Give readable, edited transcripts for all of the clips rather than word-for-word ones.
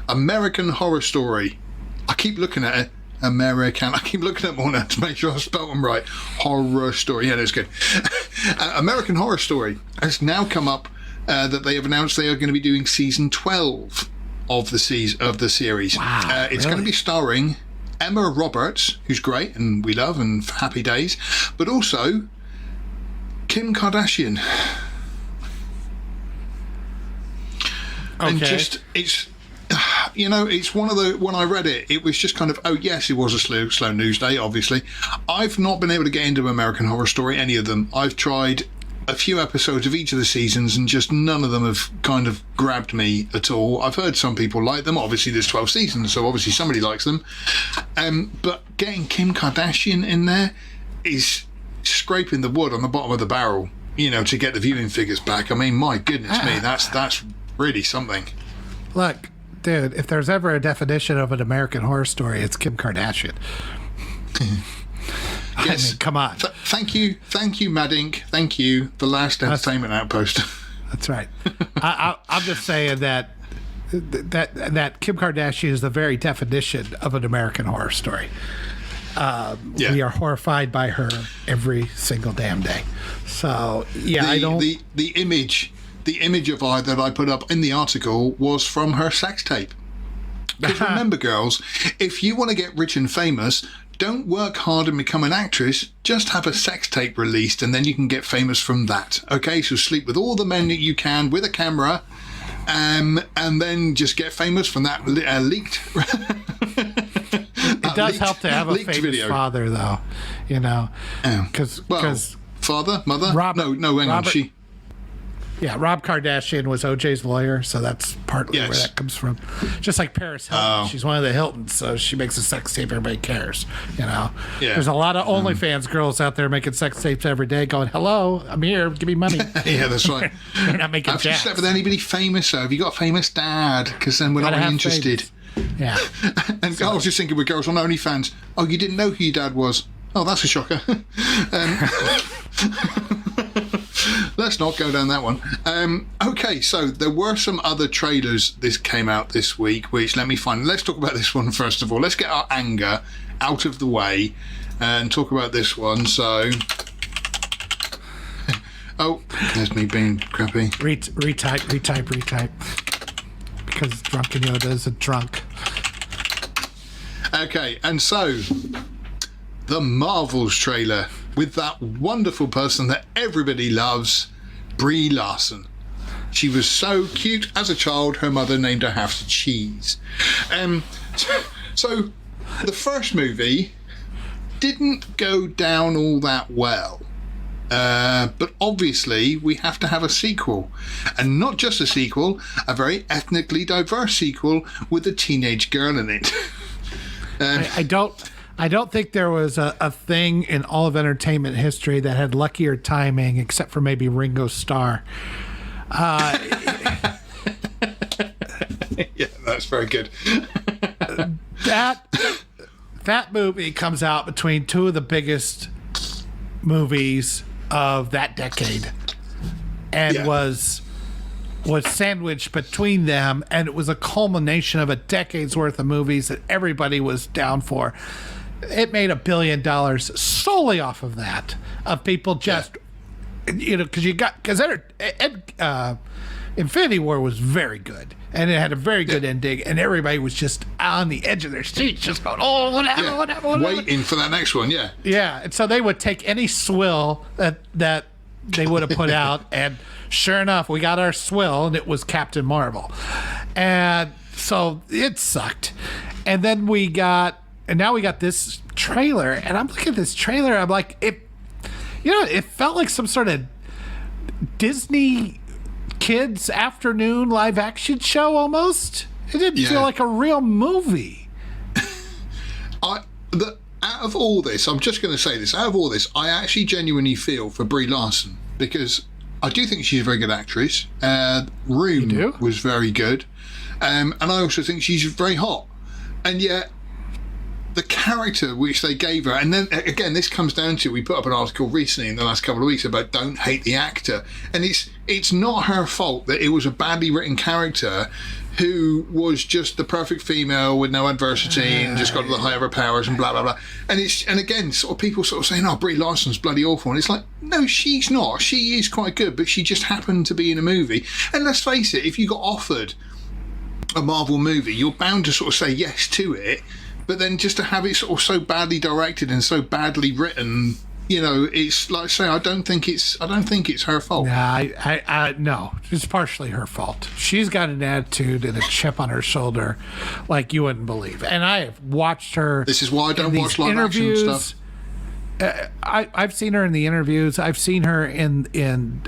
American Horror Story. I keep looking at it. I keep looking at them all now to make sure I spelled them right. Horror Story. Yeah, that's good. American Horror Story has now come up that they have announced they are going to be doing season 12 of the series. Wow, it's going to be starring Emma Roberts, who's great and we love and happy days, but also Kim Kardashian. Okay. And just, it's, it's one of the, when I read it, it was just kind of, oh yes, it was a slow news day, obviously. I've not been able to get into American Horror Story, any of them. I've tried a few episodes of each of the seasons and just none of them have kind of grabbed me at all. I've heard some people like them. Obviously there's 12 seasons, so obviously somebody likes them. But getting Kim Kardashian in there is scraping the wood on the bottom of the barrel, to get the viewing figures back. I mean, my goodness me, that's really something. Look, dude, if there's ever a definition of an American Horror Story, it's Kim Kardashian. Yes. I mean, come on. Thank you, Maddink. Thank you, the last entertainment outpost. That's right. I'm just saying that Kim Kardashian is the very definition of an American Horror Story. We are horrified by her every single damn day. So I don't. The image of her that I put up in the article was from her sex tape. Because remember, girls, if you want to get rich and famous, don't work hard and become an actress. Just have a sex tape released, and then you can get famous from that. Okay, so sleep with all the men that you can with a camera, and then just get famous from that leaked. It does help to have a famous video. Father, though, because father, mother. Rob Kardashian was OJ's lawyer, so that's partly where that comes from. Just like Paris Hilton, she's one of the Hiltons, so she makes a sex tape. Everybody cares, There's a lot of OnlyFans girls out there making sex tapes every day, going, "Hello, I'm here. Give me money." Yeah, that's right. They're not making. Have you slept with anybody famous? Have you got a famous dad? Because then we're not really interested. Famous. Yeah. And I was just thinking with girls on OnlyFans. Oh, you didn't know who your dad was? Oh, that's a shocker. Let's not go down that one. Okay, so there were some other trailers this came out this week, which let's talk about this one first of all. Let's get our anger out of the way and talk about this one. So, there's me being crappy. Retype. Because Drunken Yoda is a drunk. Okay, and so the Marvels trailer with that wonderful person that everybody loves, Brie Larson. She was so cute as a child, her mother named her after cheese. So the first movie didn't go down all that well. But obviously we have to have a sequel, and not just a sequel, a very ethnically diverse sequel with a teenage girl in it. I don't think there was a thing in all of entertainment history that had luckier timing, except for maybe Ringo Starr. Yeah, that's very good. That movie comes out between two of the biggest movies of that decade, and was sandwiched between them, and it was a culmination of a decade's worth of movies that everybody was down for. It made $1 billion solely off of that, of people just because Infinity War was very good, and it had a very good ending, and everybody was just on the edge of their seats, just going, "Oh, whatever." Waiting for that next one, yeah. Yeah, and so they would take any swill that they would have put out, and sure enough, we got our swill, and it was Captain Marvel, and so it sucked. And then now we got this trailer, and I'm looking at this trailer, I'm like, it felt like some sort of Disney kids afternoon live action show almost. It didn't feel like a real movie. Out of all this, I'm just going to say this, out of all this, I actually genuinely feel for Brie Larson, because I do think she's a very good actress. Room was very good. And I also think she's very hot. And yet, the character which they gave her, and then again, this comes down to, we put up an article recently in the last couple of weeks about don't hate the actor, and it's not her fault that it was a badly written character who was just the perfect female with no adversity and just got the higher powers and blah blah blah. And again, sort of people sort of saying, "Oh, Brie Larson's bloody awful," and it's like, no, she's not. She is quite good, but she just happened to be in a movie. And let's face it, if you got offered a Marvel movie, you're bound to sort of say yes to it. But then just to have it sort of so badly directed and so badly written, you know, it's like I say, I don't think it's her fault. Nah, no, it's partially her fault. She's got an attitude and a chip on her shoulder like you wouldn't believe. And I have watched her. This is why I don't watch live action stuff. I've seen her in the interviews. I've seen her in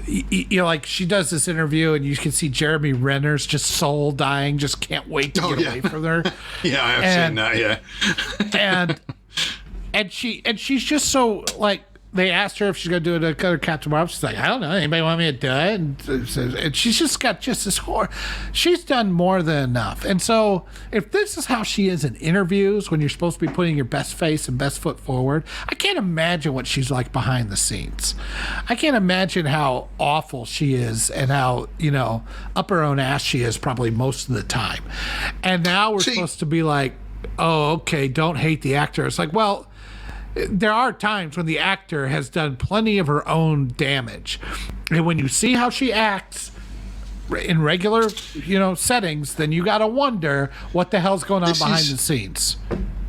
you know, like she does this interview and you can see Jeremy Renner's just soul dying, just can't wait to get away from her. Yeah, I have seen that. Yeah, and she's just so like. They asked her if she's going to do another Captain Marvel. She's like, I don't know. Anybody want me to do it? And she's just got just this horror. She's done more than enough. And so if this is how she is in interviews when you're supposed to be putting your best face and best foot forward, I can't imagine what she's like behind the scenes. I can't imagine how awful she is and how, you know, up her own ass she is probably most of the time. And now we're supposed to be like, oh, okay, don't hate the actor. It's like, well, there are times when the actor has done plenty of her own damage. And when you see how she acts in regular, you know, settings, then you got to wonder what the hell's going on behind the scenes.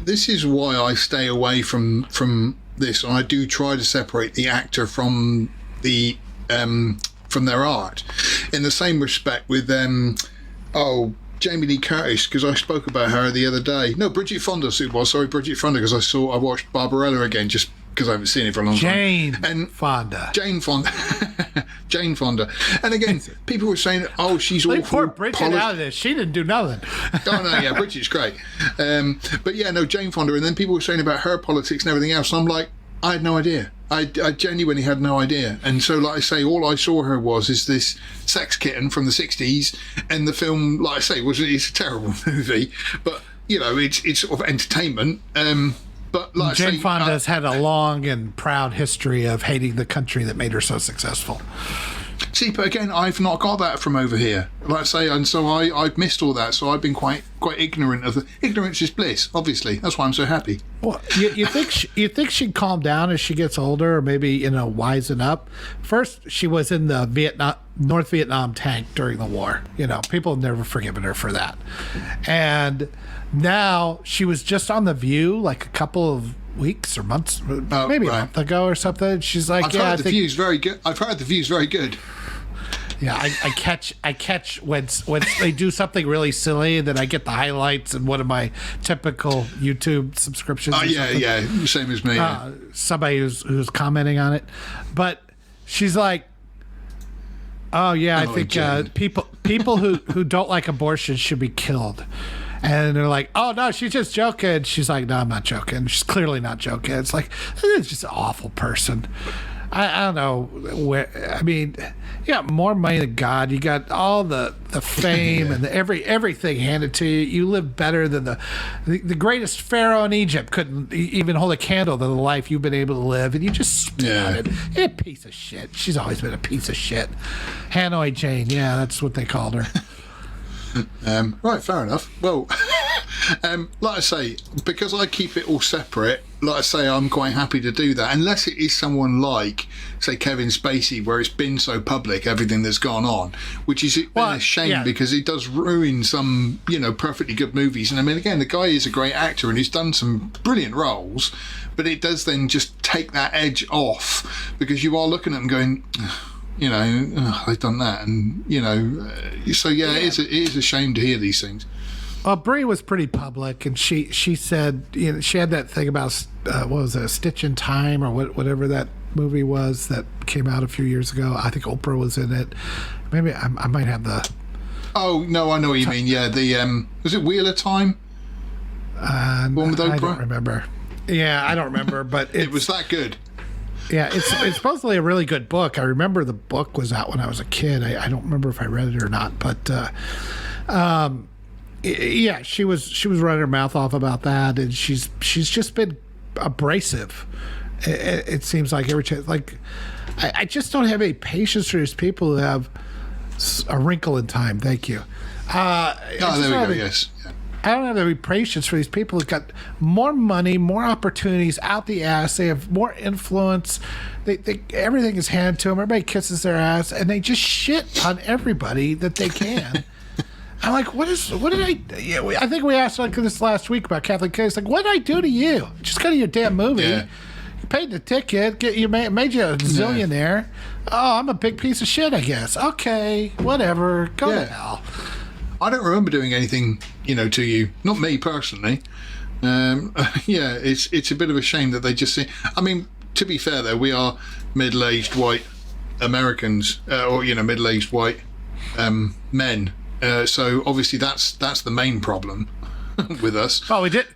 This is why I stay away from this. And I do try to separate the actor from their art. In the same respect with Jamie Lee Curtis, because I spoke about her the other day. No, Bridget Fonda it was. Sorry, Bridget Fonda, because I watched Barbarella again just because I haven't seen it for a long time. Jane Fonda. Jane Fonda. And again, people were saying, oh, she's awful. Poor Bridget out of this. She didn't do nothing. Oh, no, yeah, Bridget's great. But yeah, no, Jane Fonda. And then people were saying about her politics and everything else. And I'm like, I had no idea. I genuinely had no idea. And so, like I say, all I saw her is this sex kitten from the 60s. And the film, like I say, it's a terrible movie. But, you know, it's sort of entertainment. But like Jane Fonda's had a long and proud history of hating the country that made her so successful. See, but again, I've not got that from over here. Like I say, and so I've missed all that. So I've been quite ignorant of ignorance is bliss. Obviously, that's why I'm so happy. Well, you think she'd calm down as she gets older, or maybe, you know, wisen up? First, she was in the North Vietnam tank during the war. You know, people have never forgiven her for that. And now she was just on The View like a couple of weeks or months, maybe a month ago or something. She's like, I've heard the view's very good. I've heard the view's very good. Yeah, I catch when they do something really silly, and then I get the highlights in one of my typical YouTube subscriptions. Oh yeah, same as me. Yeah. Somebody who's commenting on it, but she's like, "Oh yeah, I think people who don't like abortion should be killed." And they're like, oh, no, she's just joking. She's like, no, I'm not joking. She's clearly not joking. It's like, it's just an awful person. I don't know where. I mean, you got more money than God. You got all the fame and everything handed to you. You live better than the greatest pharaoh in Egypt couldn't even hold a candle to the life you've been able to live. And you just spit on it. You're a piece of shit. She's always been a piece of shit. Hanoi Jane. Yeah, that's what they called her. Right, fair enough. Well, like I say, because I keep it all separate, like I say, I'm quite happy to do that, unless it is someone like, say, Kevin Spacey, where it's been so public, everything that's gone on, which is a shame because it does ruin some, you know, perfectly good movies. And I mean, again, the guy is a great actor and he's done some brilliant roles, but it does then just take that edge off because you are looking at them going, you know, they've done that, and you know, so yeah. It is a shame to hear these things. Well, Brie was pretty public, and she said, you know, she had that thing about what was it, A Stitch in Time or whatever that movie was that came out a few years ago. I think Oprah was in it. Maybe I might have the. Oh no, I know what you mean. Yeah, the was it Wheel of Time? One with Oprah. I don't remember. Yeah, I don't remember, but it was that good. Yeah, it's supposedly a really good book. I remember the book was out when I was a kid. I don't remember if I read it or not, but yeah, she was running her mouth off about that, and she's just been abrasive. It seems like every chance. Like I just don't have any patience for these people who have a wrinkle in time. Thank you. Oh, there we go. Yes. Yeah. I don't have the patience for these people who've got more money, more opportunities out the ass. They have more influence. Everything is handed to them. Everybody kisses their ass, and they just shit on everybody that they can. I'm like, what did I think we asked like this last week about Catholic kids. Like, what did I do to you? Just go to your damn movie. Yeah. You paid the ticket. Made you a zillionaire. Oh, I'm a big piece of shit, I guess. Okay, whatever. Go to hell. I don't remember doing anything, to you. Not me personally. It's a bit of a shame that they just say. I mean, to be fair though, we are middle-aged white Americans, or middle-aged white men. So obviously that's the main problem with us. Well, we did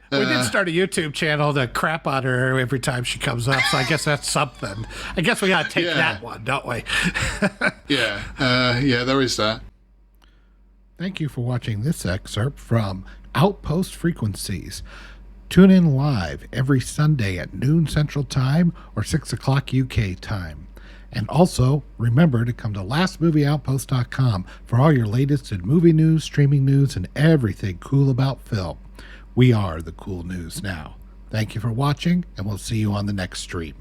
start a YouTube channel to crap on her every time she comes up. So I guess that's something. I guess we got to take that one, don't we? There is that. Thank you for watching this excerpt from Outpost Frequencies. Tune in live every Sunday at noon Central Time or 6 o'clock UK time. And also, remember to come to lastmovieoutpost.com for all your latest in movie news, streaming news, and everything cool about film. We are the cool news now. Thank you for watching, and we'll see you on the next stream.